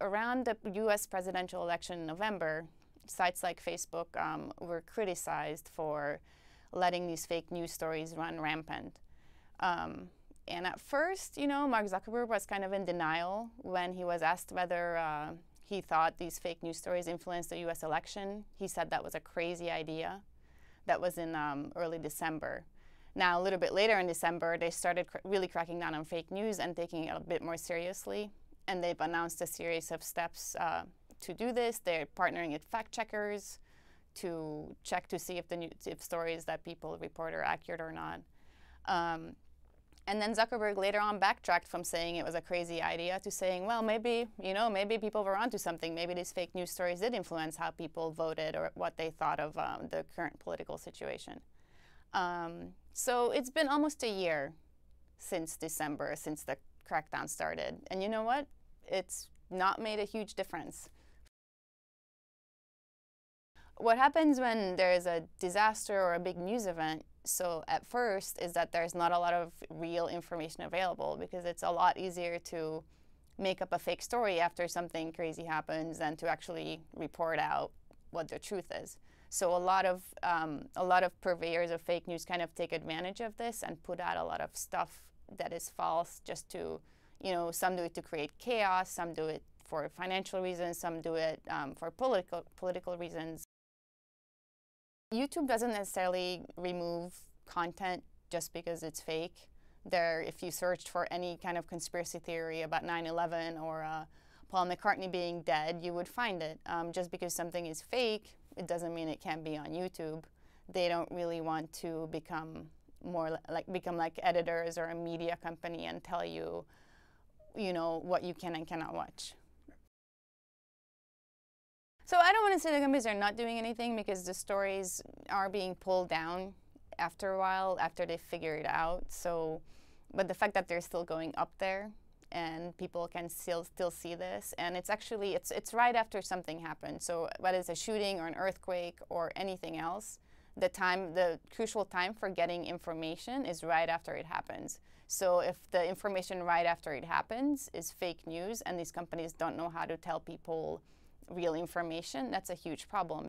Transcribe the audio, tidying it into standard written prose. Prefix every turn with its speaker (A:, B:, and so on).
A: around the US presidential election in November, sites like Facebook were criticized for letting these fake news stories run rampant. And at first, Mark Zuckerberg was kind of in denial when he was asked whether he thought these fake news stories influenced the US election. He said that was a crazy idea. That was in early December. Now, a little bit later in December, they started really cracking down on fake news and taking it a bit more seriously. And they've announced a series of steps to do this. They're partnering with fact checkers to check to see if stories that people report are accurate or not. And then Zuckerberg later on backtracked from saying it was a crazy idea to saying, well, maybe people were onto something. Maybe these fake news stories did influence how people voted or what they thought of the current political situation. So it's been almost a year since December, since the crackdown started. And you know what? It's not made a huge difference. What happens when there's a disaster or a big news event, so at first, is that there's not a lot of real information available, because it's a lot easier to make up a fake story after something crazy happens than to actually report out what the truth is. So a lot of purveyors of fake news kind of take advantage of this and put out a lot of stuff that is false, just to, some do it to create chaos, some do it for financial reasons, some do it for political reasons. YouTube doesn't necessarily remove content just because it's fake. If you searched for any kind of conspiracy theory about 9/11 or Paul McCartney being dead, you would find it. Just because something is fake, it doesn't mean it can't be on YouTube. They don't really want to become like editors or a media company and tell you, what you can and cannot watch. So I don't want to say the companies are not doing anything, because the stories are being pulled down after a while, after they figure it out. But the fact that they're still going up there and people can still see this, and it's actually, it's right after something happened. So whether it's a shooting or an earthquake or anything else, the crucial time for getting information is right after it happens. So if the information right after it happens is fake news and these companies don't know how to tell people real information, that's a huge problem.